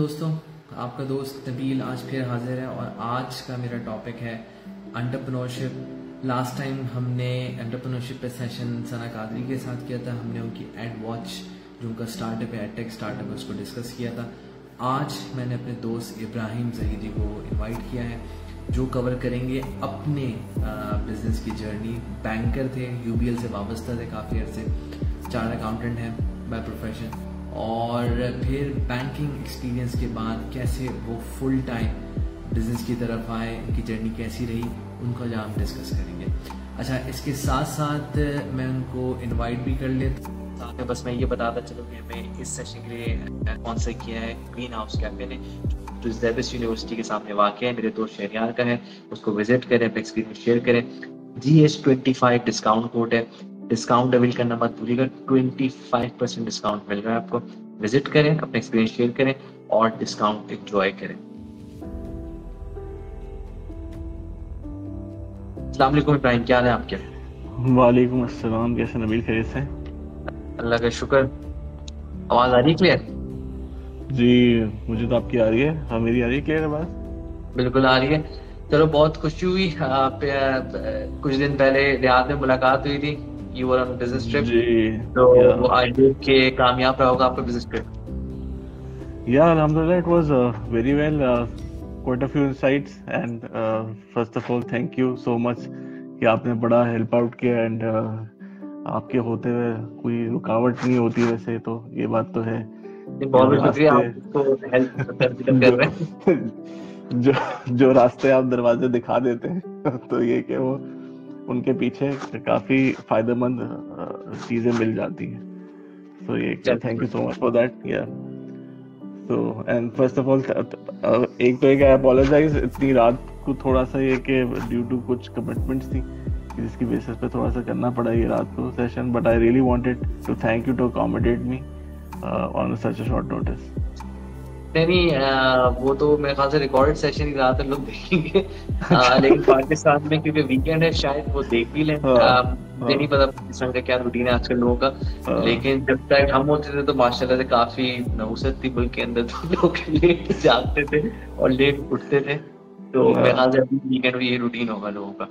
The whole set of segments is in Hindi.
दोस्तों, आपका दोस्त नबील आज फिर हाजिर है और आज का मेरा टॉपिक है एंटरप्रेन्योरशिप। लास्ट टाइम हमने एंटरप्रेन्योरशिप पे सेशन सना कादरी के साथ किया था। हमने उनकी एड वॉच जो उनका स्टार्टअप है, एडटेक स्टार्टअप है, उसको डिस्कस किया था। आज मैंने अपने दोस्त इब्राहिम जहीदी को इनवाइट किया है जो कवर करेंगे अपने बिजनेस की जर्नी। बैंकर थे, यूबीएल से वाबस्ता थे काफ़ी अर्से, चार्टर्ड अकाउंटेंट हैं बाय प्रोफेशन, और फिर बैंकिंग एक्सपीरियंस के बाद कैसे वो फुल टाइम बिजनेस की तरफ आए, उनकी जर्नी कैसी रही, उनका जो हम डिस्कस करेंगे। अच्छा, इसके साथ साथ मैं उनको इनवाइट भी कर लेता हूं। बस मैं ये बताता चलूँ कि हमें इस सेशन के लिए स्पॉन्सर किया है ग्रीन हाउस कैफे ने, जो ज़ेबिस यूनिवर्सिटी के सामने वाक़ है। मेरे दोस्त शहरियार का है, उसको विजिट करें, अपना एक्सपीरियंस शेयर करें। GH25 डिस्काउंट कोड है, डिस्काउंट अवेल करना मत भूलिएगा। 25% डिस्काउंट मिल रहा है आपको। विजिट करें, अपना एक्सपीरियंस शेयर करें और डिस्काउंट एंजॉय करें। अस्सलाम वालेकुम इब्राहिम, क्या हाल है आपके? वालेकुम अस्सलाम, कैसे नबील, खैरियत से? अल्लाह का शुक्र। आवाज आ रही है क्लियर? जी, मुझे तो आपकी आ रही है। हाँ, मेरी आ रही है क्लियर आवाज? बिल्कुल आ रही है। चलो, बहुत खुशी हुई। कुछ दिन पहले रियाद में मुलाकात हुई थी। You were on business trip, जी, तो आई होप के कामयाब रहा होगा आपका बिजनेस ट्रिप। अल्हम्दुलिल्लाह, it was very well, quite a few insights and first of all thank you so much कि आपने बड़ा हेल्प आउट किया एंड आपके होते हुए कोई रुकावट नहीं होती। वैसे तो ये बात तो है बहुत कि बहुत शुक्रिया, रास्ते आप उसको हेल्प कर जो रहे हैं। जो जो रास्ते आप दरवाजे दिखा देते हैं तो ये कि वो उनके पीछे काफी फायदेमंद चीजें मिल जाती हैं। तो ये thank you so much for that. तो एंड फर्स्ट ऑफ ऑल एक तो एक अपोलोजाइज, इतनी रात को थोड़ा सा ये कि ड्यू टू कुछ कमिटमेंट्स थी जिसकी बेसिस पे थोड़ा सा करना पड़ा ये रात को session, but I really wanted to thank you to accommodate me on such a short notice. नहीं, वो तो मेरे ख्याल से रिकॉर्डेड सेशन ही ज्यादातर लोग देखेंगे। लेकिन पाकिस्तान में क्योंकि वीकेंड है, शायद वो देख भी लें। मुझे नहीं पता पाकिस्तान का क्या रूटीन है आजकल लोगों का, लेकिन जब तक हम होते थे तो माशाल्लाह से काफी नहुसत थी मुल्क के अंदर, तो लोग लेट जागते थे और लेट उठते थे। तो मेरे ख्याल से अभी वीकेंड में ये रूटीन होगा लोगों का।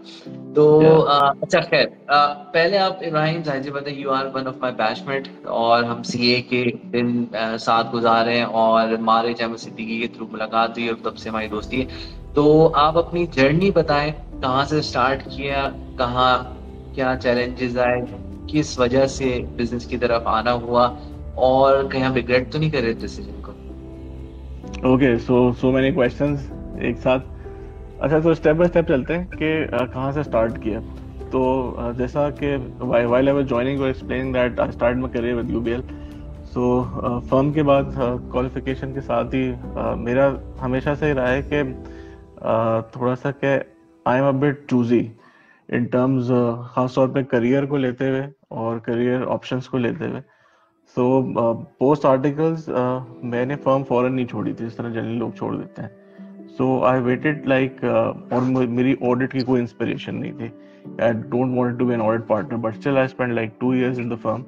तो अच्छा, खैर, पहले आप इब्राहिम साहिब बताइए, you are one of my batchmate और हम सीए के दिन साथ गुजारे हैं और मारे जैम सिद्दीकी के थ्रू मुलाकात हुई और तब से हमारी दोस्ती है। तो आप अपनी जर्नी बताएं, कहाँ से स्टार्ट किया, कहाँ क्या चैलेंजेस आए, किस वजह से बिजनेस की तरफ आना हुआ, और कहीं आप रिग्रेट तो नहीं कर रहे डिसीजन को? ओके, सो मेनी क्वेश्चंस एक साथ। अच्छा, तो स्टेप बाय स्टेप चलते हैं कि कहाँ से स्टार्ट किया। तो जैसा कि while I was joining or explaining that I started my career with UBL, so firm के बाद क्वालिफिकेशन के साथ ही मेरा हमेशा से रहा है कि थोड़ा सा कि I am a bit choosy in terms, खास तौर पे करियर को लेते हुए और करियर ऑप्शंस को लेते हुए। सो पोस्ट आर्टिकल्स मैंने फर्म फॉरन नहीं छोड़ी थी जिस तरह जनरली लोग छोड़ देते हैं। सो आई वेटेड लाइक, और मेरी ऑडिट की कोई इंस्पिरेशन नहीं थी। I don't want to be an audit partner, but still I spend like 2 years in the firm,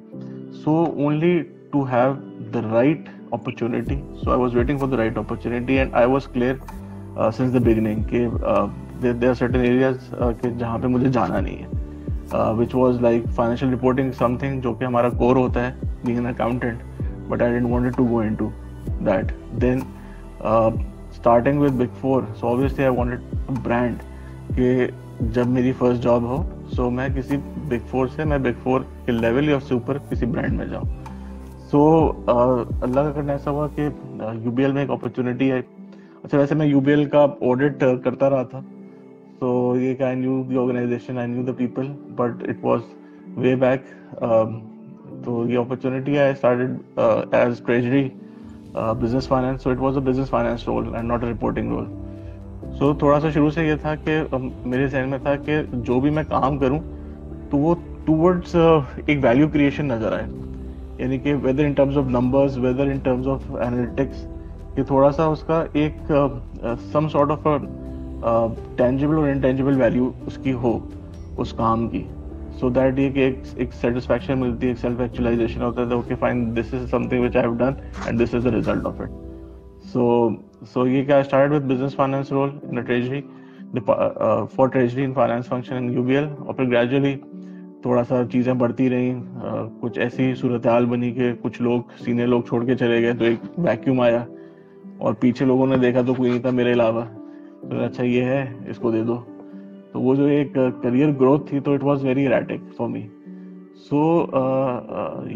so only to have the right opportunity. So I was waiting for the right opportunity and I was clear since the beginning कि there are certain areas कि जहाँ पे मुझे जाना नहीं है, which was like financial reporting, something जो कि हमारा core होता है being an accountant, but I didn't want to go into that. Then starting with Big Four, so obviously I wanted a brand कि जब मेरी फर्स्ट जॉब हो सो मैं किसी बिग फोर से, मैं बिग फोर के लेवल या उससे ऊपर किसी ब्रांड में जाऊँ। सो अल्लाह का करना ऐसा हुआ कि यूबीएल में एक अपॉर्चुनिटी है। अच्छा, वैसे मैं यूबीएल का ऑडिट करता रहा था, तो ये I knew the organization, I knew the people, but it was way back. तो ये opportunity I started as treasury business finance, so it was a business finance role and not a reporting role. सो थोड़ा सा शुरू से ये था कि मेरे जहन में था कि जो भी मैं काम करूं तो वो टूवर्ड्स एक वैल्यू क्रिएशन नजर आए, यानी कि whether in terms of numbers, whether in terms of analytics, कि थोड़ा सा उसका एक सम सॉर्ट ऑफ टेंजिबल और इनटेंजिबल वैल्यू उसकी हो उस काम की, सो दैट ये एक सेटिस्फैक्शन मिलती है, एक सेल्फ एक्चुअलाइजेशन होता है, okay fine, this is something which I have done and this is the result of it. So ये क्या, I started with business finance role in a treasury for treasury and finance function in UBL, और फिर gradually थोड़ा सा चीज़ें बढ़ती रहीं, कुछ ऐसी सूरत हाल बनी कि कुछ लोग सीनियर लोग छोड़ के चले गए, तो एक वैक्यूम आया और पीछे लोगों ने देखा तो कोई नहीं था मेरे अलावा, तो अच्छा ये है, इसको दे दो। तो वो जो एक करियर ग्रोथ थी, तो it was very erratic for me. सो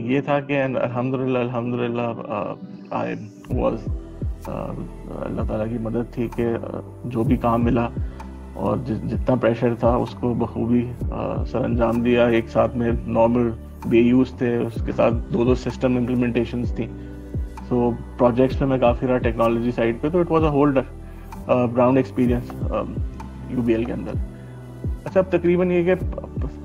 ये था कि अल्हम्दुलिल्लाह आई वाज, अल्लाह ताला की मदद थी कि जो भी काम मिला और जितना प्रेशर था उसको बखूबी सर अंजाम दिया। एक साथ में नॉर्मल BAUs थे, उसके साथ 2 सिस्टम इम्प्लीमेंटेशंस थी। सो प्रोजेक्ट्स में मैं काफ़ी रहा टेक्नोलॉजी साइड पे, तो it was a whole round experience UBL के अंदर। अच्छा, अब तकरीबन ये कि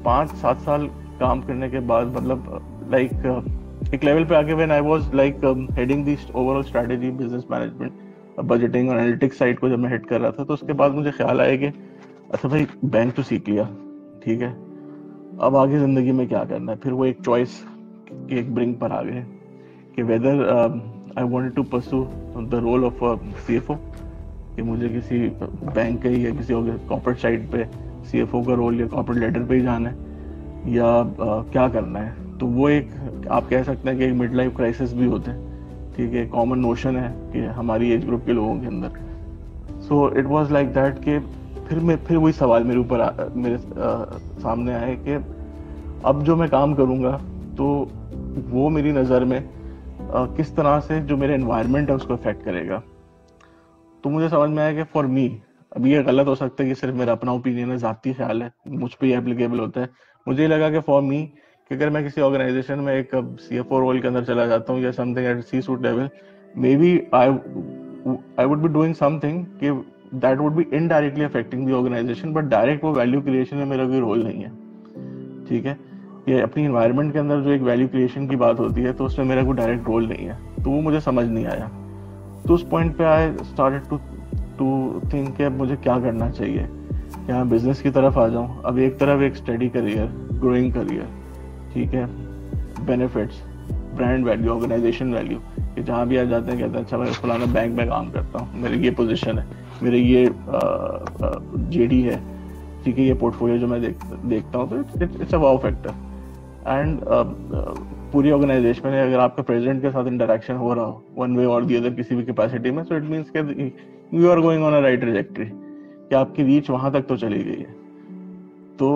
5-7 साल काम करने के बाद, मतलब लाइक एक लेवल पे आके when I was like heading this overall strategy, business management, budgeting और एनालिटिक्स साइड को जब मैं हेड कर रहा था, तो उसके बाद मुझे ख्याल आया कि अच्छा भाई, बैंक तो सीख लिया, ठीक है, अब आगे ज़िंदगी में क्या करना है। फिर वो एक चॉइस के एक ब्रिंक पर आ गए कि whether I wanted to pursue the role of CFO, कि मुझे किसी बैंक के या किसी कॉर्पोरेट साइड पे CFO का रोल या कॉर्पोरेट लेडर पे ही जाना है, या क्या करना है। तो वो एक, आप कह सकते हैं कि एक मिड लाइफ क्राइसिस भी होते हैं, ठीक है, कॉमन नोशन है कि हमारी एज ग्रुप के लोगों के अंदर। सो इट वाज लाइक दैट कि फिर वही सवाल मेरे ऊपर मेरे सामने आए कि अब जो मैं काम करूँगा, तो वो मेरी नज़र में किस तरह से जो मेरे एनवायरनमेंट है उसको अफेक्ट करेगा। तो मुझे समझ में आया कि फॉर मी, अभी ये गलत हो सकता है कि सिर्फ मेरा अपना ओपिनियन है, ज़ाती ख्याल है, मुझ पे एप्लीकेबल होता है। मुझे लगा कि फॉर मी, कि अगर मैं किसी ऑर्गेनाइजेशन में एक CFO रोल के अंदर चला जाता हूँ या something at C-suite level, maybe I would be doing something कि that would be indirectly affecting the organization, but direct वो वैल्यू क्रिएशन में मेरा कोई रोल नहीं है, ठीक है। ये अपनी इन्वायरमेंट के अंदर जो एक वैल्यू क्रिएशन की बात होती है, तो उसमें मेरा कोई डायरेक्ट रोल नहीं है, तो वो मुझे समझ नहीं आया। तो उस पॉइंट पे आई स्टार्टेड टू थिंक कि अब मुझे क्या करना चाहिए, क्या बिजनेस की तरफ आ जाऊं। अब एक तरफ एक स्टडी करियर, ग्रोइंग करियर, ठीक है, benefits, brand value, organisation value, कि जहाँ भी आ जाते हैं कहते हैं अच्छा मैं फलाना बैंक में काम करता हूँ, मेरी ये पोजीशन है, मेरे ये JD है, ठीक है, ये पोर्टफोलियो जो मैं देखता हूँ, तो it's a wow factor. And पूरी ऑर्गेनाइजेशन में अगर आपका प्रेसिडेंट के साथ इंटरेक्शन हो रहा हो वन वे और दी अदर किसी भी कैपेसिटी में, सो इट मींस कि you are going on a right trajectory, कि आपकी रीच वहां तक तो चली गई है। तो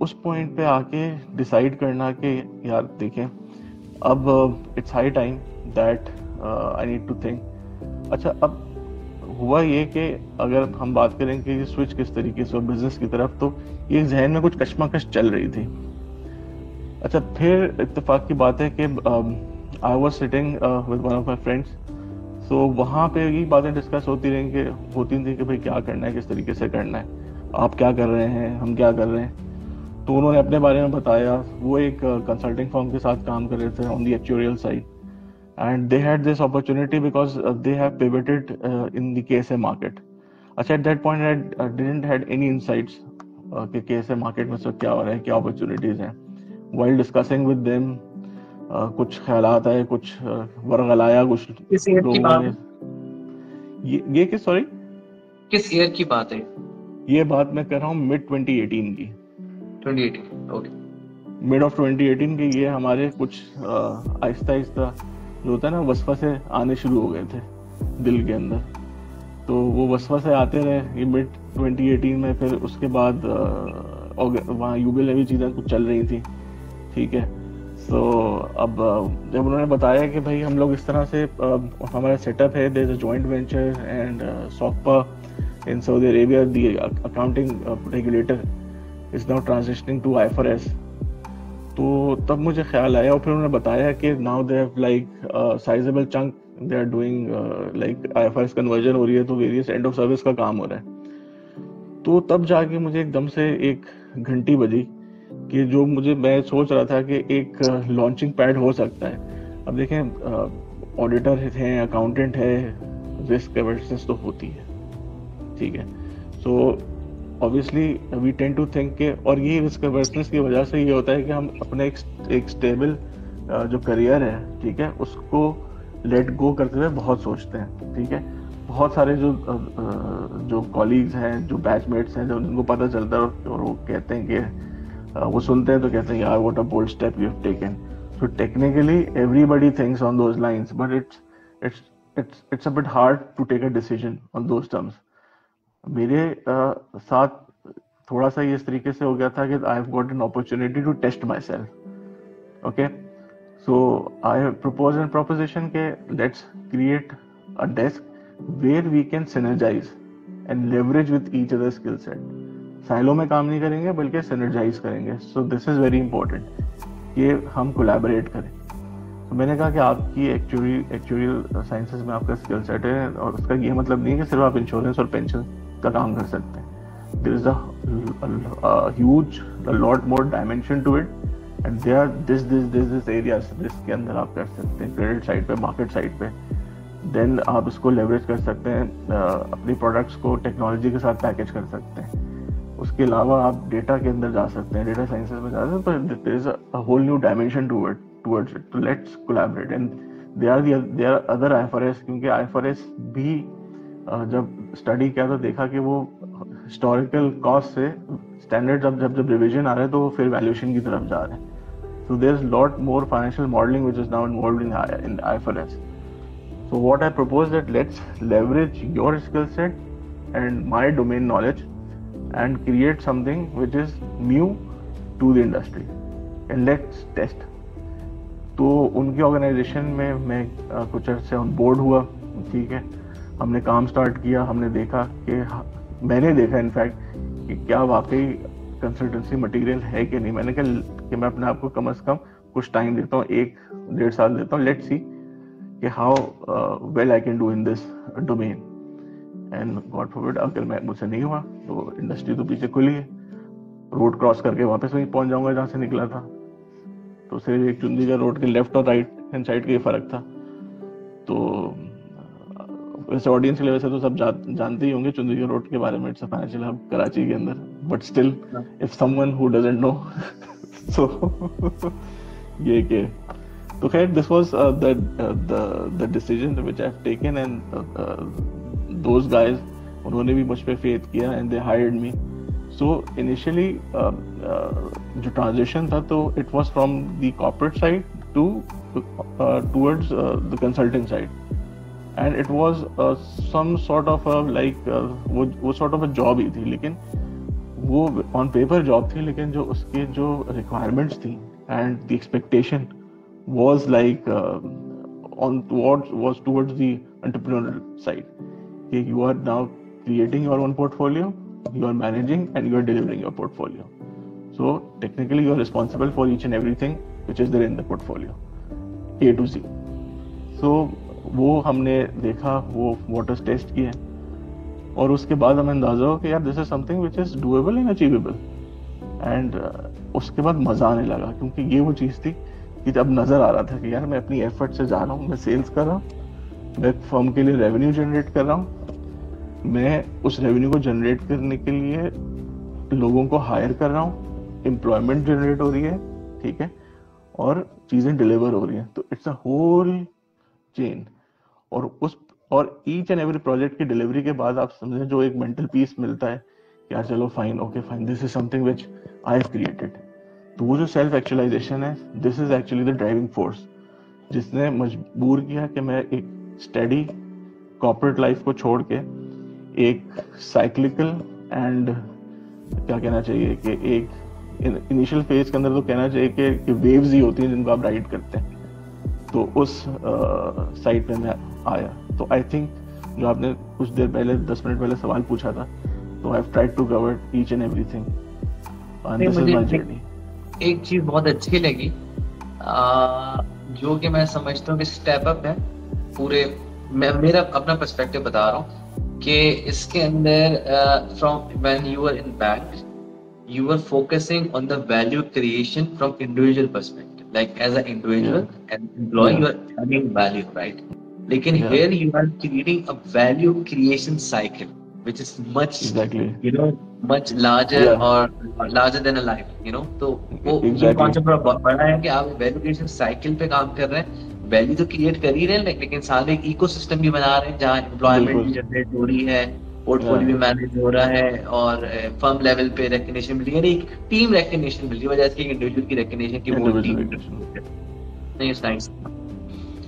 उस पॉइंट पे आके डिसाइड करना कि यार देखें, अब it's high time that I need to think. अच्छा, अब हुआ ये कि अगर हम बात करें कि स्विच किस तरीके से बिजनेस की तरफ, तो ये जहन में कुछ कशमकश चल रही थी। अच्छा, फिर इत्तेफाक की बात है कि I was sitting with one of my friends, so वहाँ पे यही बातें डिस्कस होती थी कि भाई क्या करना है, किस तरीके से करना है, आप क्या कर रहे हैं, हम क्या कर रहे हैं। तो उन्होंने अपने बारे में बताया। वो एक कंसल्टिंग फर्म के साथ काम कर रहे थे on the actuarial side, and they had this opportunity because they have pivoted in the KSA market. अच्छा, at that point I didn't had any insights कि KSA मार्केट में सब क्या हो रहा है, क्या अपॉर्चुनिटीज हैं। While discussing with them, कुछ ख्यालात आए, कुछ वरगलाया, कुछ लोगों ने ये किस, सॉरी, किस ईयर की बात है? ये बात मैं कर रहा हूँ मिड 2018 की। 2018, ओके। मिड ऑफ 2018 की ये हमारे कुछ आहिस्ता आहिस्ता जो होता है ना, वसवसे आने शुरू हो गए थे दिल के अंदर। तो वो वसवसे आते रहे ये मिड 2018 में। फिर उसके बाद वहाँ UBL में भी चीज़ें कुछ चल रही थी, ठीक है। सो अब जब उन्होंने बताया कि भाई हम लोग इस तरह से हमारा सेटअप है, there is a joint venture and SOCPA in Saudi Arabia, the accounting regulator is now transitioning to IFRS। तो तब मुझे ख्याल आया, और फिर उन्होंने बताया कि now they have like sizeable chunk they are doing, like IFRS conversion हो रही है, तो वेरियस एंड ऑफ सर्विस का काम हो रहा है। तो तब जाके मुझे एकदम से एक घंटी बजी कि जो मैं सोच रहा था कि एक लॉन्चिंग पैड हो सकता है। अब देखें, ऑडिटर हैं, अकाउंटेंट है, रिस्क अवेयरनेस तो होती है, ठीक है। So obviously we tend to think के, और ये रिस्क अवेयरनेस की वजह से ये होता है कि हम अपने एक स्टेबल जो करियर है, ठीक है, उसको लेट गो करते हुए बहुत सोचते हैं, ठीक है। बहुत सारे जो कॉलीग्स हैं, जो बैचमेट्स हैं, जब उनको पता चलता है और वो कहते हैं कि वो सुनते हैं तो कहते हैं यार what a bold step you have taken. So technically everybody thinks on those lines, but it's a bit hard to take a decision on those terms. मेरे साथ थोड़ा सा ये इस तरीके से हो गया था कि I have got an opportunity to test myself. Okay, so I propose an proposition के let's create a desk where we can synergize and leverage with each other's skill set. Silo में काम नहीं करेंगे बल्कि synergize करेंगे. So this is very important कि हम collaborate करें. तो मैंने कहा कि आपकी एक्चुअल साइंसेस में आपका स्किल सेट है और उसका ये मतलब नहीं है कि सिर्फ आप इंश्योरेंस और पेंशन का काम कर सकते हैं. There is a huge, a lot more dimension to it and there are this areas जिसके अंदर आप कर सकते हैं क्रेडिट साइड पे, मार्केट साइड पे. देन आप इसको लेवरेज कर सकते हैं, अपनी प्रोडक्ट्स को टेक्नोलॉजी के साथ पैकेज कर सकते हैं. उसके अलावा आप डेटा के अंदर जा सकते हैं, डेटा साइंसेस में जा सकते हैं. There is a whole new dimension towards it. तो let's collaborate and they are other IFRS, क्योंकि आईएफआरएस भी जब स्टडी किया तो देखा कि वो हिस्टोरिकल कॉस्ट से स्टैंडर्ड्स अब जब रिवीजन आ रहे हैं तो वो फिर वैल्यूएशन की तरफ जा रहे हैं. So there is lot more financial modelling which is now involved in IFRS. So what I propose that let's leverage your skill set and my domain knowledge and create something which is new to the industry and let's test. तो उनकी ऑर्गेनाइजेशन में मैं कुछ अर्से ऑन बोर्ड हुआ, ठीक है. हमने काम स्टार्ट किया, हमने देखा कि मैंने देखा इनफैक्ट कि क्या वाकई कंसल्टेंसी मटेरियल है कि नहीं. मैंने कहा कि मैं अपने आप को कम से कम कुछ टाइम देता हूँ, 1-1.5 साल देता हूँ. लेट्स सी कि how well I can do in this domain. And God forbid अगर मैं मुझसे नहीं हुआ तो इंडस्ट्री तो पीछे खुली है, रोड क्रॉस करके वापस वहीं पहुंच जाऊंगा जहाँ से निकला था. तो सिर्फ एक चुंदीगढ़ रोड के लेफ्ट और राइट हैंड साइड का ये फर्क था. तो वैसे ऑडियंस के लिए वैसे तो सब जानते ही होंगे चुंदीगढ़ रोड के बारे में. It's a financial hub Karachi के अंदर, but still if someone who doesn't know so ये के. तो खैर this was the decision which I have taken and those guys उन्होंने भी मुझ पे फेथ किया and they hired me. So initially जो ट्रांजिशन था तो it was from the corporate side to towards the consulting side and it was some sort of like वो सॉर्ट ऑफ अ जॉब ही थी, लेकिन वो ऑन पेपर जॉब थी, लेकिन जो उसके जो रिक्वायरमेंट्स थी and the expectation was like was towards the entrepreneurial side. You are now creating your own portfolio, you are managing and you are delivering your portfolio. So technically you are responsible for each and everything which is there in the portfolio, A to Z. So वो हमने देखा, वो waters test किए और उसके बाद हमें अंदाजा हो कि यार this is something which is doable and achievable. And उसके बाद मजा आने लगा, क्योंकि ये वो चीज़ थी कि जब नजर आ रहा था कि यार मैं अपनी एफर्ट से जा रहा हूँ, मैं सेल्स कर रहा हूँ, मैं फर्म के लिए रेवेन्यू जनरेट कर रहा हूँ, मैं उस रेवेन्यू को जनरेट करने के लिए लोगों को हायर कर रहा हूँ, एम्प्लॉयमेंट जनरेट हो रही है, ठीक है, और चीजें डिलीवर हो रही हैं. तो इट्स अ होल चेन. और ईच एंड एवरी प्रोजेक्ट की डिलीवरी के बाद आप समझें जो एक मेंटल पीस मिलता है कि यार चलो fine, okay fine, this is something which I have created. तो वो जो सेल्फ एक्चुअलाइजेशन है, this is actually the driving force जिसने मजबूर किया कि मैं एक स्टेडी कॉर्पोरेट लाइफ को छोड़ के एक साइक्लिकल एंड क्या कहना चाहिए कि एक इनिशियल फेज के अंदर तो कहना चाहिए कि वेव्स ही होती हैं जिनको आप राइड करते हैं. तो उस साइड पे मैं आया. तो आई थिंक जो आपने कुछ देर पहले 10 मिनट पहले सवाल पूछा था, तो I have tried to cover each and everything and this is my journey. एक चीज बहुत अच्छी लगी जो कि मैं समझता हूँ कि स्टेप अप है पूरे. मैं मेरा अपना पर्सपेक्टिव बता रहा हूँ कि इसके अंदर from when you are in bank you are focusing on the value creation from individual perspective, like as a individual and employ you are adding value, right. लेकिन here you are creating a value creation cycle which is much much larger or larger than a life, तो वो ये कॉन्सेप्ट बड़ा है कि आप वैल्यू क्रिएशन साइकिल पे काम कर रहे हैं. वैल्यू तो क्रिएट कर ही रहे हैं, लेकिन साथ एक इकोसिस्टम भी बना रहे हैं जहाँ एम्प्लॉयमेंट भी जनरेट हो रही है, पोर्टफोलियो भी मैनेज हो रहा है, और फर्म लेवल पे रिकग्निशन मिल रही है, एक टीम रिकग्निशन मिल रही है, वजह से इंडिविजुअल की रिकग्निशन की वो टीम नहीं नाइस।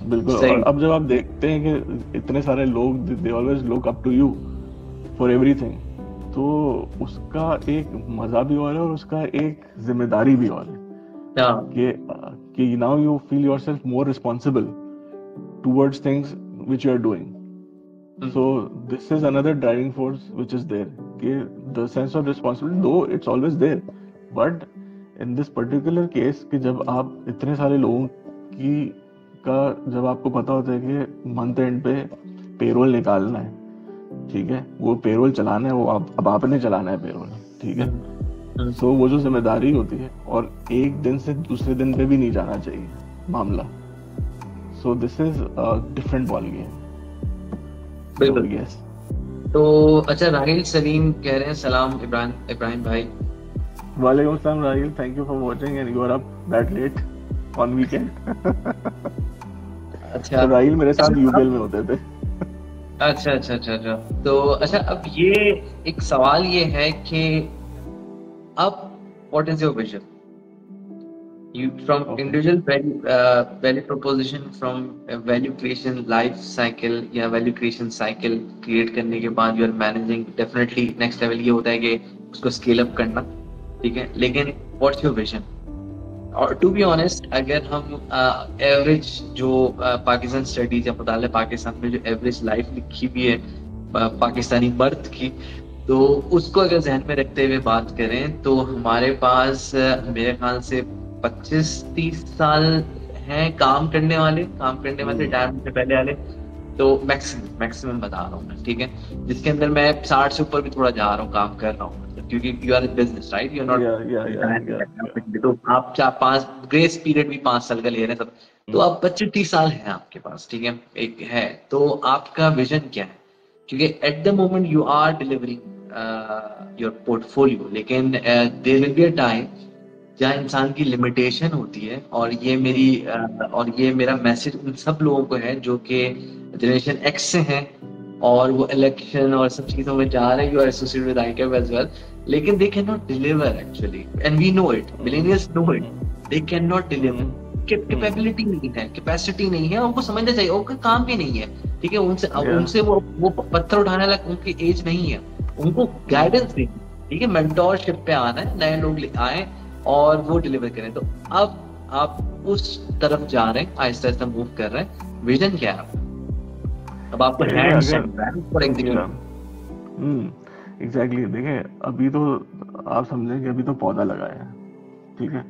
बिल्कुल। और अब जब आप देखते हैं कि इतने सारे लोग they always look up to you for everything, तो उसका एक मजा भी और है और उसका एक जिम्मेदारी भी और है कि now you feel yourself more responsible towards things which you are doing. So this is another driving force which is there. The sense of responsibility, though it's always there, but in this particular case कि जब आप इतने सारे लोगों की का जब आपको पता होता है कि मंथ एंड पे पेरोल निकालना है, ठीक है, वो पेरोल चलाना है, वो अब आपने चलाना है पेरोल, ठीक है, सो वो जो जिम्मेदारी होती है, और एक दिन से दूसरे दिन पे भी नहीं जाना चाहिए मामला, so this is a different ball game. बिल्कुल यस। तो अच्छा, राहिल सलीम कह रहे हैं सलाम इब्राहिम भाई। वालेकुम सलाम Rahil, thank you for watching and you are up that late on weekend. अच्छा, तो राहिल मेरे साथ यूबीएल में होते थे। अच्छा। तो अच्छा, अब ये एक सवाल ये है कि अब what is your vision you from individual value proposition, from value creation life cycle या value creation cycle create करने के बाद you are managing, definitely next level ये होता है कि उसको scale up करना, ठीक है, लेकिन what's your vision? और to be honest, अगर हम average जो पाकिस्तान स्टडीज या मुताले पाकिस्तान में जो एवरेज लाइफ लिखी हुई है पाकिस्तानी मर्द की, तो उसको अगर जहन में रखते हुए बात करें तो हमारे पास मेरे ख्याल से 25-30 साल हैं काम करने वाले रिटायरमेंट से पहले वाले, तो मैक्सिमम बता रहा हूँ मैं, ठीक है, जिसके अंदर मैं 60 से ऊपर भी थोड़ा जा रहा हूँ, काम कर रहा हूँ, क्योंकि you are in business right, you are not, तो आप 4-5 ग्रेस पीरियड भी 5 साल का ले रहे हैं सब, तो आप 25-30 साल हैं आपके पास, ठीक है, एक है, तो आपका विजन क्या है? क्योंकि at the moment you are delivering your portfolio, लेकिन there will be a time जहाँ इंसान की लिमिटेशन होती है, और ये मेरा मैसेज उन सब लोगों को है जो कि जनरेशन एक्स से हैं और वो इलेक्शन और सब चीजों में जा रहे हैं, you are associated with ICAP as well, लेकिन they can not deliver actually, and we know it, millennials know it, they can not deliver, capability नहीं है, कैपेसिटी नहीं है, उनको समझना चाहिए, उनका काम भी नहीं है, ठीक है, उनसे वो पत्थर उठाने लायक उनकी एज नहीं है, उनको गाइडेंस देनी, ठीक है, मेंटोरशिप पे आना है, नए लोग आए और वो डिलीवर करें, तो अब आप उस तरफ जा रहे हैं, आहिस्ता आहिस्ता मूव कर रहे हैं, विजन क्या है अब आपको एग्जैक्टली। देखिए, अभी तो आप समझें कि अभी तो पौधा लगाया है, ठीक है,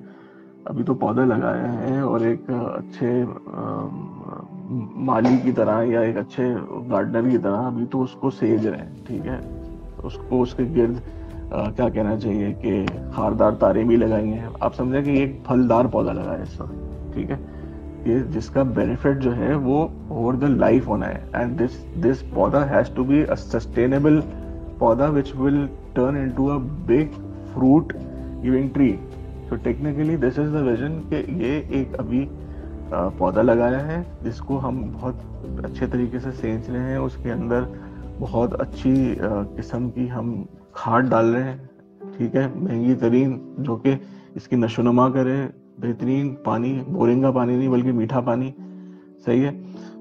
अभी तो पौधा लगाया है और एक अच्छे माली की तरह या एक अच्छे गार्डनर की तरह अभी तो उसको सेज रहे हैं, ठीक है, उसको उसके गिर्द क्या कहना चाहिए कि खारदार तारें भी लगाई हैं, आप समझें कि एक फलदार पौधा लगा है इस वक्त, ठीक है, ये जिसका बेनिफिट जो है वो ओवर द लाइफ होना है, एंड दिस पौधा has to be a sustainable पौधा which will turn into a big fruit giving tree. So technically this is the vision कि ये एक अभी पौधा लगाया है जिसको हम बहुत अच्छे तरीके से सेंच रहे हैं, उसके अंदर बहुत अच्छी किस्म की हम खाद डाल रहे हैं, ठीक है, महंगी तरीन, जो कि इसकी नशोनुमा करे, बेहतरीन पानी, बोरिंग का पानी नहीं बल्कि मीठा पानी, सही है।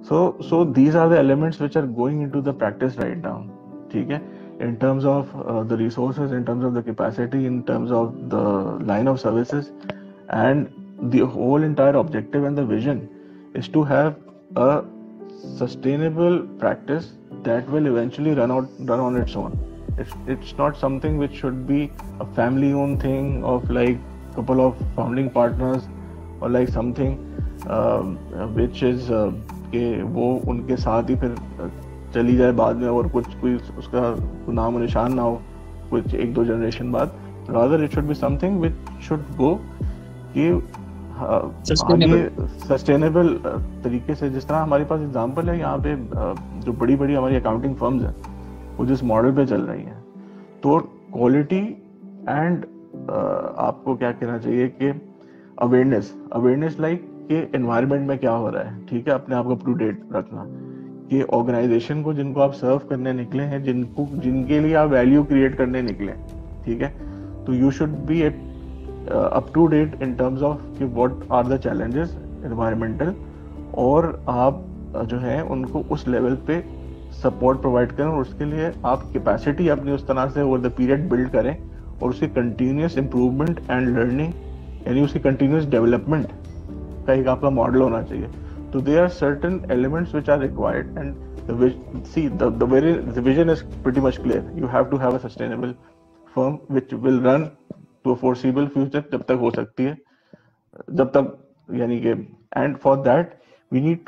So these are the elements which are going into the practice right now, ठीक है, in terms of the resources, in terms of the capacity, in terms of the line of services, and the whole entire objective and the vision is to have a sustainable practice that will eventually run on its own. It's not something which should be a family owned thing of like couple of founding partners or like something which is कि वो उनके साथ ही फिर चली जाए बाद में और कोई उसका नाम निशान ना हो कुछ 1-2 जनरेशन बाद, rather it should be something which should go कि सस्टेनेबल तरीके से, जिस तरह हमारे पास एग्जांपल है यहाँ पे जो बड़ी बड़ी हमारी अकाउंटिंग फर्म्स हैं वो जिस मॉडल पे चल रही हैं, तो क्वालिटी एंड आपको क्या कहना चाहिए कि अवेयरनेस लाइक कि एनवायरनमेंट में क्या हो रहा है, ठीक है, अपने आप को अप टू डेट रखना कि ऑर्गेनाइजेशन को जिनको आप सर्व करने निकले हैं, जिनके लिए आप वैल्यू क्रिएट करने निकले हैं, ठीक है, तो you should be up to date in terms of कि what are the challenges environmental, और आप जो है उनको उस लेवल पे सपोर्ट प्रोवाइड करें, और उसके लिए आप कैपेसिटी अपनी उस तरह से ओवर द पीरियड बिल्ड करें, और उसकी कंटिन्यूस इम्प्रूवमेंट एंड लर्निंग, यानी उसकी कंटिन्यूस डेवलपमेंट का एक आपका मॉडल होना चाहिए. तो there are certain elements which are required, and the vision is pretty much clear. You have to have a sustainable firm which will run to a foreseeable future, जब तक हो सकती है, जब तक, यानी कि, and for that we need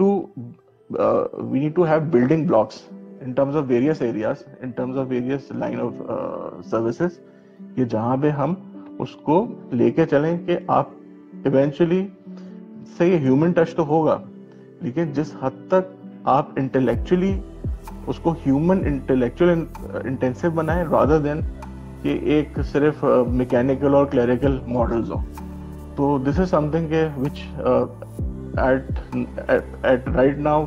to have building blocks in terms of various areas, in terms of various line of services, कि जहाँ पे हम उसको लेके चलें कि आप इवेंचुअली से ये ह्यूमन टच तो होगा, लेकिन जिस हद तक आप इंटेलेक्चुअली उसको ह्यूमन इंटेलेक्चुअल इंटेंसिव बनाएं, रादर देन कि एक सिर्फ मैकेनिकल और क्लरिकल मॉडल्स हो. तो दिस इज समथिंग के विच at right now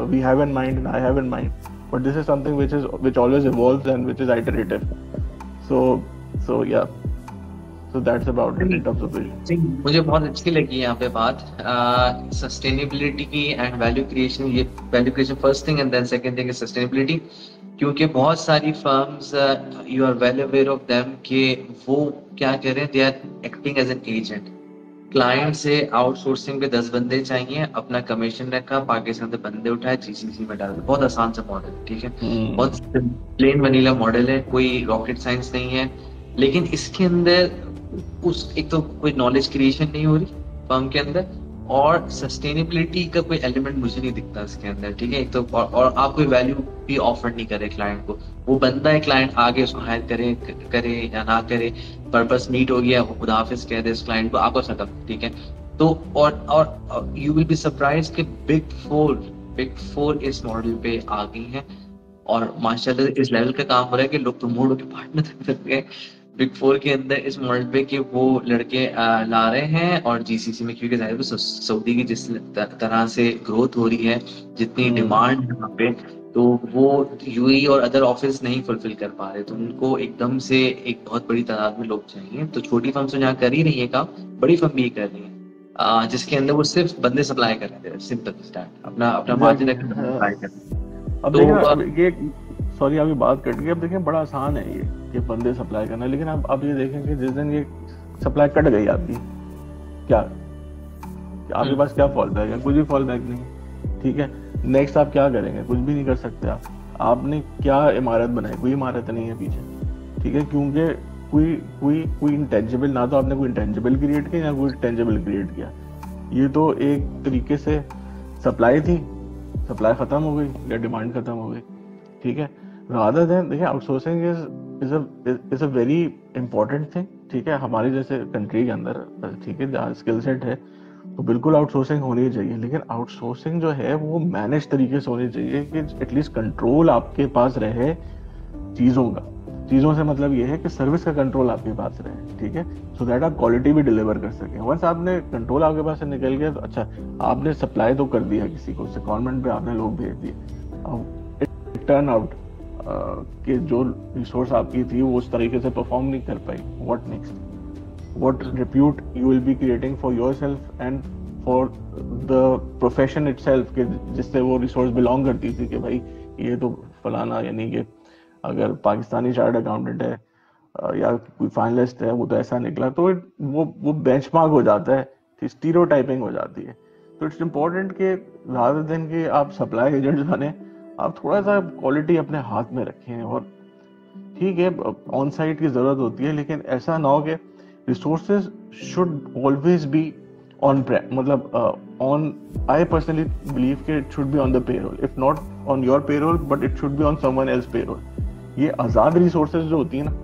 we have in mind and I have in mind, but this is something which always evolves and which is iterative. So yeah, so that's about it in terms of vision. मुझे बहुत अच्छी लगी यहाँ पे बात सस्टेनेबिलिटी की एंड वैल्यू क्रिएशन. ये value creation first thing, and then second thing is sustainability. क्योंकि बहुत सारी firms you are well aware of them कि वो क्या कर रहे हैं, they are acting as an agent. Client से आउटसोर्सिंग पे 10 बंदे चाहिए, अपना कमीशन रखा, पाकिस्तान से बंदे उठाए, जीसीसी में डाल. बहुत आसान सा मॉडल, ठीक है, बहुत प्लेन वनीला मॉडल है, कोई रॉकेट साइंस नहीं है. लेकिन इसके अंदर एक तो कोई नॉलेज क्रिएशन नहीं हो रही फर्म के अंदर, और सस्टेनेबिलिटी का कोई एलिमेंट मुझे नहीं दिखता इसके अंदर, ठीक है. एक तो और आप कोई वैल्यू भी ऑफर नहीं करे क्लाइंट को. वो बंदा है, क्लाइंट आगे उसको हायर करे या ना करे, पर्पस मीट हो गया, वो खुदा हाफिज कह दे इस क्लाइंट को, आपको खत्म, ठीक है. तो और यू विल बी सरप्राइज कि बिग फोर इस मॉडल पे आ गई हैं, और माशाल्लाह इस लेवल का काम हो रहा है कि लोग प्रमोट होकर पार्टनर तक गए बिग फोर के अंदर इस मॉडल पे कि वो लड़के ला रहे हैं. और जीसीसी में क्योंकि जाहिर है सऊदी की जिस तरह से ग्रोथ हो रही है, जितनी डिमांड है वहाँ पे, तो वो यूएई और अदर ऑफिस नहीं फुलफिल कर पा रहे. तो उनको एकदम से एक बहुत बड़ी तादाद में लोग चाहिए. तो छोटी फर्म से जहाँ कर ही रही है काम, बड़ी फर्म भी कर रही है, जिसके अंदर वो सिर्फ बंदे सप्लाई कर रहे हैं, सिंपल स्टार्ट, अपना मार्जिन रखकर सप्लाई कर रहे हैं. अब देखिए, ये सॉरी आपकी बात कट गई. अब देखिए बड़ा आसान है ये बंदे सप्लाई करना, लेकिन अब ये देखें कि जिस दिन ये सप्लाई कट गई आपकी, क्या आपके पास क्या फॉल बैक है? कुछ भी फॉल बैक नहीं, ठीक है. नेक्स्ट आप क्या करेंगे? कुछ भी नहीं कर सकते आप. आपने क्या इमारत बनाई? कोई इमारत नहीं है पीछे, ठीक है, क्योंकि कोई इंटेंजिबल, ना तो आपने कोई इंटेंजिबल क्रिएट किया ना कोई टेंजिबल क्रिएट किया. ये तो एक तरीके से सप्लाई थी, सप्लाई खत्म हो गई या डिमांड खत्म हो गई, ठीक है. रादर देन, देखिए, outsourcing is a very important thing, ठीक है, हमारे जैसे कंट्री के अंदर, ठीक है, जहाँ स्किल सेट है तो बिल्कुल आउटसोर्सिंग होनी चाहिए. लेकिन आउटसोर्सिंग जो है वो मैनेज तरीके से होनी चाहिए कि एटलीस्ट कंट्रोल आपके पास रहे चीज़ों का. चीज़ों से मतलब ये है कि सर्विस का कंट्रोल आपके पास रहे, ठीक है, सो दैट आप क्वालिटी भी डिलीवर कर सकें. वंस आपने कंट्रोल आपके पास से निकल गया तो अच्छा, आपने सप्लाई तो कर दिया किसी को, गवर्नमेंट पे आपने लोग भेज दिए, अब इट टर्न आउट कि जो रिसोर्स आपकी थी वो उस तरीके से परफॉर्म नहीं कर पाई. What next? What repute you will be creating for yourself and for the profession itself, कि जिससे वो रिसोर्स बिलोंग करती थी कि भाई ये तो फलाना, यानी कि अगर पाकिस्तानी चार्ट अकाउंटेंट है या कोई फाइनलिस्ट है, वो तो ऐसा निकला, तो वो बेंचमार्क हो जाता है, स्टीरियोटाइपिंग हो जाती है. तो इट्स इम्पोर्टेंट कि रादर देन कि आप सप्लाई एजेंट्स बने, आप थोड़ा सा क्वालिटी अपने हाथ में रखें. और ठीक है, ऑन साइट की जरूरत होती है, लेकिन ऐसा ना हो कि resources should always be on मतलब on, I personally believe कि it should be on the payroll, if not on your payroll, but it should be on someone else payroll. ये आज़ाद resources जो होती है ना,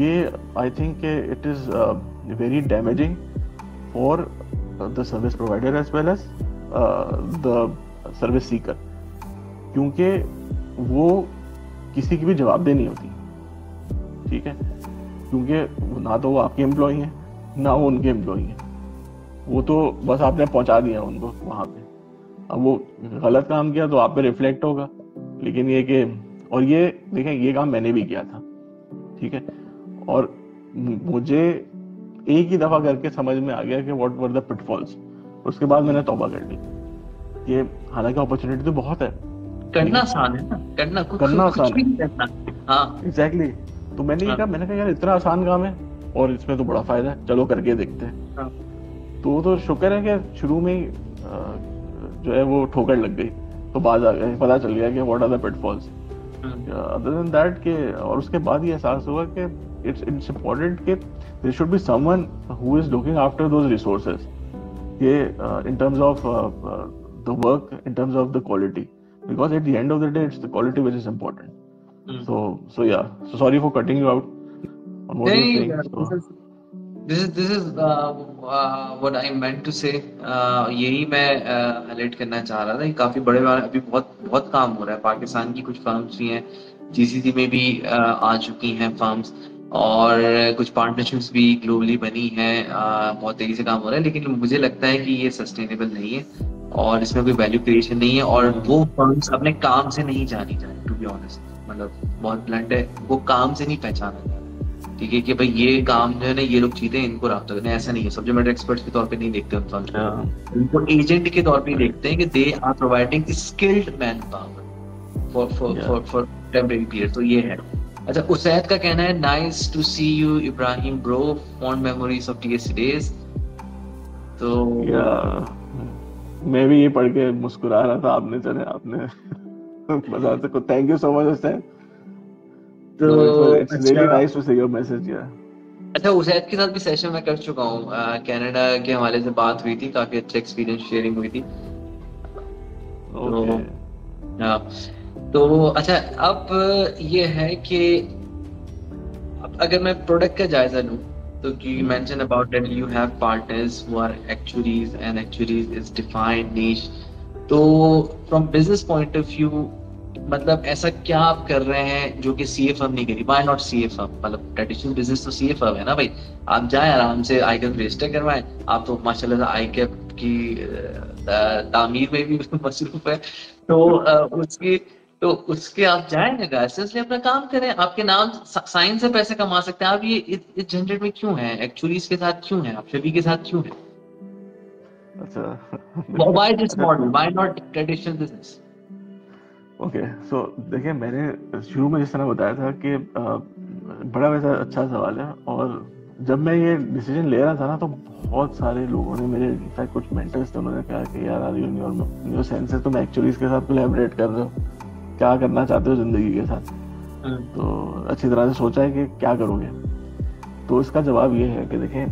ये I think it is very damaging for the service provider as well as the service seeker, क्योंकि वो किसी की भी जवाबदेही नहीं होती, ठीक है, क्योंकि ना तो वो आपके एम्प्लॉई हैं ना वो उनके एम्प्लॉई हैं, वो तो बस आपने पहुंचा दिया उनको वहां पे। अब वो गलत काम किया तो आप पे रिफ्लेक्ट होगा, लेकिन ये कि, और ये देखें ये काम मैंने भी किया था, ठीक है, और मुझे एक ही दफा करके समझ में आ गया कि व्हाट वर द पिटफॉल्स। उसके बाद मैंने तौबा कर ली। ये हालांकि अपॉर्चुनिटी तो बहुत है, करना आसान है ना, करना करना कुछ आसान भी है। नहीं करना। हाँ एग्जैक्टली तो मैंने ये हाँ कहा, मैंने कहा यार इतना आसान काम है और इसमें तो बड़ा फायदा है, चलो करके देखते हैं। हाँ। तो शुक्र है कि शुरू में ही जो है वो ठोकर लग गई, तो बाज आ गया, पता चल गया कि what are the pitfalls. Other than that के, और उसके बाद ये एहसास हुआ कि इट्स इम्पोर्टेंट कि there should be someone who is looking after those resources, ये in terms of the work, in terms of the quality, because at the end of the day it's the quality which is important. So yeah, so sorry for cutting you out on what you're saying. this is what I meant to say. यही मैं हाईलाइट करना चाह रहा था कि काफी बड़े अभी बहुत बहुत काम हो रहा है। पाकिस्तान की कुछ फर्म्स भी हैं, जीसीसी में भी आ चुकी हैं फर्म्स, और कुछ पार्टनरशिप्स भी ग्लोबली बनी हैं। बहुत तेजी से काम हो रहा है, लेकिन मुझे लगता है कि ये सस्टेनेबल नहीं है और इसमें कोई वैल्यू क्रिएशन नहीं है, और वो फर्म्स अपने काम से नहीं जानी चाहिए, टू बी ऑनेस्ट। मतलब बहुत ब्लंट है, वो काम से नहीं पहचाना जाता, ठीक है, कि भाई ये काम जो है ना ये लोग चीते हैं, इनको राब्ता करना, ऐसा नहीं है। सब्जेक्ट मैटर एक्सपर्ट्स के तौर पे नहीं देखते उन फर्म्स को, उनको एजेंट के तौर पे देखते हैं कि they are providing skilled manpower for temporary period. तो ये है। अच्छा, उसैद का कहना है nice to see you Ibrahim bro, fond memories of TSC days. तो मैं भी ये पढ़ के मुस्कुरा रहा था, आपने बता सको। Thank you so much Usaid. So it's really nice to see your message, yeah. अच्छा, उसैद के साथ भी सेशन में कर चुका हूँ, कनाडा के हवाले से बात हुई थी, काफी अच्छा एक्सपीरियंस शेयरिंग हुई थी। Okay. तो अच्छा, अब ये है कि अब अगर मैं प्रोडक्ट का जायजा लूं तो you mentioned about that you have partners who are actuaries and actuaries is defined niche। तो from business point of view मतलब ऐसा क्या आप कर रहे हैं जो कि सीए फर्म नहीं करी? Why not CA firm? मतलब ट्रेडिशनल बिजनेस तो सीए फर्म है ना भाई। आप जाएं आराम से आईकैप रजिस्टर करवाएं। आप तो माशाल्लाह से आईकैप की तामीर में भी मसरूफ है, तो उसके आप जाएं लाइसेंस ले, अपना काम करें, आपके नाम साइन से पैसे कमा सकते हैं। आप ये इस जनरेट में क्यों हैं? एक्चुअली इसके साथ क्यों हैं? आप सभी के साथ क्यों हैं? अच्छा, why this model? Why not traditional business? Okay so देखिए, मैंने शुरू में जिस तरह बताया था कि बड़ा वैसा अच्छा सवाल है, और जब मैं ये डिसीजन ले रहा था ना तो बहुत सारे लोगों ने मेरे, इनफैक्ट कुछ मेंटर्स थे, उन्होंने कहा कि यार are you in your senses, तुम एक्चुअलीज के साथ कोलैबोरेट कर रहे हो, क्या करना चाहते हो जिंदगी के साथ? तो अच्छी तरह से सोचा है कि क्या करोगे। तो इसका जवाब ये है कि देखें,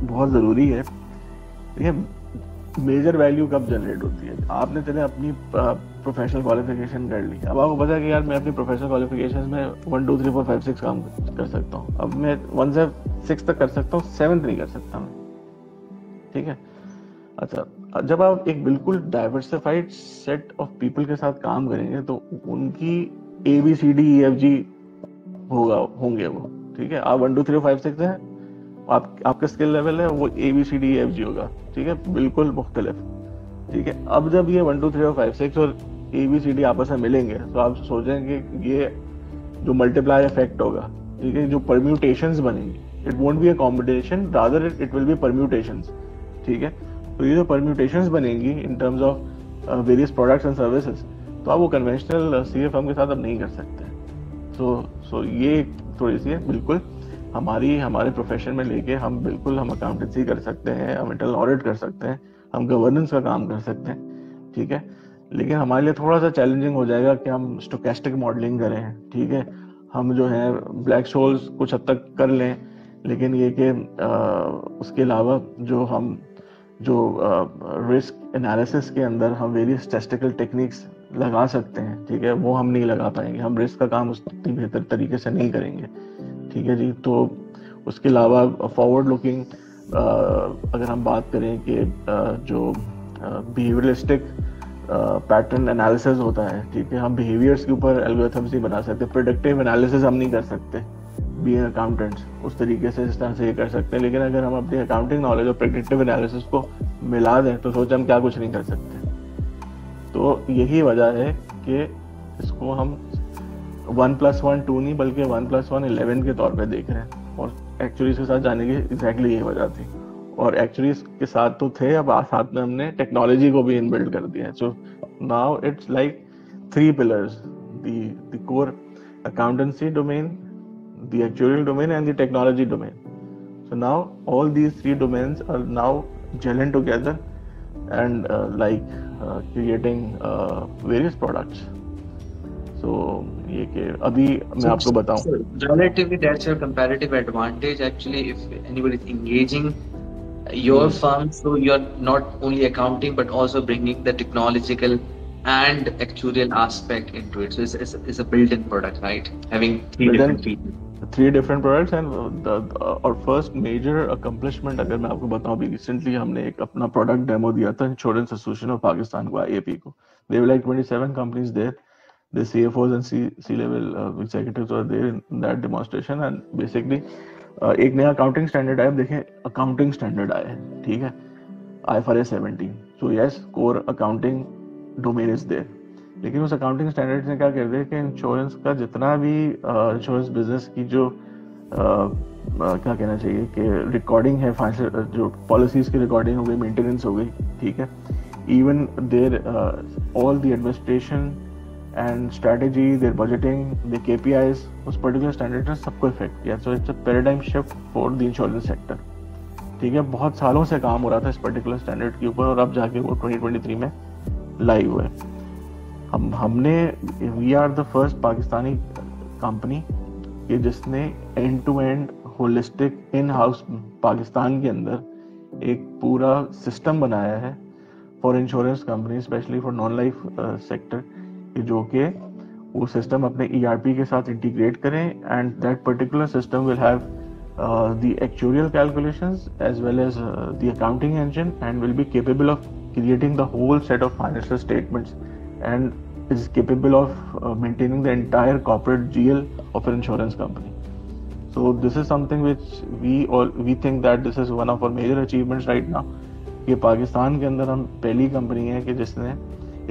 बहुत ज़रूरी है। देखिए, मेजर वैल्यू कब जनरेट होती है? आपने चले अपनी प्रोफेशनल क्वालिफिकेशन कर ली, अब आपको पता है कि यार मैं अपनी प्रोफेशनल क्वालिफिकेशन में 1 2 3 4 5 6 काम कर सकता हूँ। अब मैं 1 से 6 तक कर सकता हूँ, 7th नहीं कर सकता मैं, ठीक है। अच्छा, जब आप एक बिल्कुल डाइवर्सिफाइड सेट ऑफ पीपल के साथ काम करेंगे तो उनकी ABCDEFG होंगे वो, ठीक है। आप 1 2 3 4 5 6 है, आपका स्किल लेवल है वो ABCDEFG होगा, ठीक है, बिल्कुल मुख्तलिफ, ठीक है। अब जब ये 1 2 3 4 5 6 और ABCD आपस में मिलेंगे तो आप सोचेंगे ये जो मल्टीप्लाई इफेक्ट होगा, ठीक है, जो परम्यूटेशंस बनेंगी, it won't be a combination, rather it will be permutations, ठीक है। तो ये जो परम्यूटेशंस बनेंगी इन terms of various products and services, तो आप वो कन्वेंशनल सीए फर्म के साथ अब नहीं कर सकते। सो ये थोड़ी सी है, बिल्कुल हमारे प्रोफेशन में लेके हम अकाउंटेंसी कर सकते हैं, हम इंटरनल ऑडिट कर सकते हैं, हम गवर्नेंस का काम कर सकते हैं, ठीक है। लेकिन हमारे लिए थोड़ा सा चैलेंजिंग हो जाएगा कि हम स्टोकेस्टिक मॉडलिंग करें, ठीक है। हम जो है ब्लैक शोल्स कुछ हद तक कर लें, लेकिन ये कि उसके अलावा जो रिस्क एनालिसिस के अंदर हम वेरियस स्टैटिस्टिकल टेक्निक्स लगा सकते हैं, ठीक है, वो हम नहीं लगा पाएंगे। हम रिस्क का काम उतनी बेहतर तरीके से नहीं करेंगे, ठीक है जी। तो उसके अलावा फॉरवर्ड लुकिंग अगर हम बात करें कि जो बिहेवियरलिस्टिक पैटर्न एनालिसिस होता है, ठीक है, हम बिहेवियर्स के ऊपर एल्गोरिथम्स नहीं बना सकते, प्रेडिक्टिव एनालिसिस हम नहीं कर सकते, बीइंग अकाउंटेंट्स उस तरीके से इस तरह से ये कर सकते हैं, लेकिन अगर हम अपनी अकाउंटिंग नॉलेज और प्रेडिक्टिव एनालिसिस को मिला दें तो सोच हम क्या कुछ नहीं कर सकते। तो यही वजह है कि इसको हम 1+1 2 नहीं बल्कि 1+1 11 के तौर पे देख रहे हैं, और एक्चुअलीज के साथ जाने की एग्जैक्टली यही वजह थी। और एक्चुअलीज के साथ तो थे, अब साथ में हमने टेक्नोलॉजी को भी इनबिल्ड कर दिया है। So now it's like 3 pillars, the core accountancy domain, the actuarial domain and the technology domain. So now all these 3 domains are now gelling together and creating various products. So ये कि अभी मैं आपको बताऊं, relatively that's your comparative advantage actually if anybody is engaging your firm, so you're not only accounting but also bringing the technological and actuarial aspect into it. So it's a built-in product, right? Having 3 different features. 3 different products and our first major accomplishment अगर मैं आपको बताऊं, अभी रिसेंटली हमने एक अपना प्रोडक्ट डेमो दिया था इंश्योरेंस एसोसिएशन ऑफ पाकिस्तान को, IAP को. There were like 27 companies there. The CFOs and C-level executives were there in that demonstration and basically एक नया अकाउंटिंग स्टैंडर्ड आया. देखें अकाउंटिंग स्टैंडर्ड आया है, ठीक है, IFRS 17. So yes, core accounting domain is there. लेकिन उस अकाउंटिंग स्टैंडर्ड ने क्या कर दिया कि इंश्योरेंस का जितना भी इंश्योरेंस बिजनेस की जो क्या कहना चाहिए कि रिकॉर्डिंग है, जो पॉलिसीज की रिकॉर्डिंग हो गई, मेंटेनेंस हो गई, ठीक है, even there all the administration and strategy, there budgeting, there KPIs, उस पर्टिकुलर स्टैंडर्ड ने सबको इफेक्ट किया. So it's a paradigm shift for the insurance sector. ठीक है, बहुत सालों से काम हो रहा था इस पर्टिकुलर स्टैंडर्ड के ऊपर और अब जाके वो 2023 में लाइव हुए. We are the first Pakistani company कि जिसने end to end holistic in house Pakistan के अंदर एक पूरा सिस्टम बनाया है for insurance company, specially for non life sector, जो कि वो सिस्टम अपने ERP के साथ इंटीग्रेट करें and that particular system will have the actuarial calculations as well as the accounting engine and will be capable of creating the whole set of financial statements and is capable of maintaining the entire corporate GL of an insurance company. So this is something which we think that this is one of our major achievements right now कि पाकिस्तान के अंदर हम पहली कंपनी है कि जिसने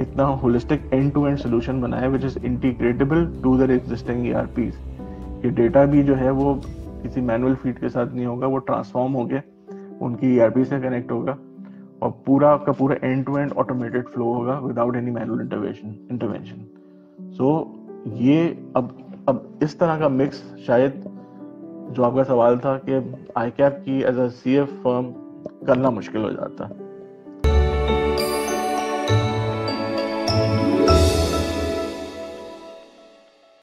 इतना holistic end-to-end solution बनाया which is integratable to their existing ERPs. ये डेटा भी जो है वो किसी मैनुअल फीड के साथ नहीं होगा, वो ट्रांसफॉर्म होके उनकी ERP से कनेक्ट होगा और पूरा का पूरा end to end automated flow होगा without any manual intervention. So ये अब इस तरह का मिक्स शायद जो आपका सवाल था कि ICAP की एज अ CF फर्म करना मुश्किल हो जाता.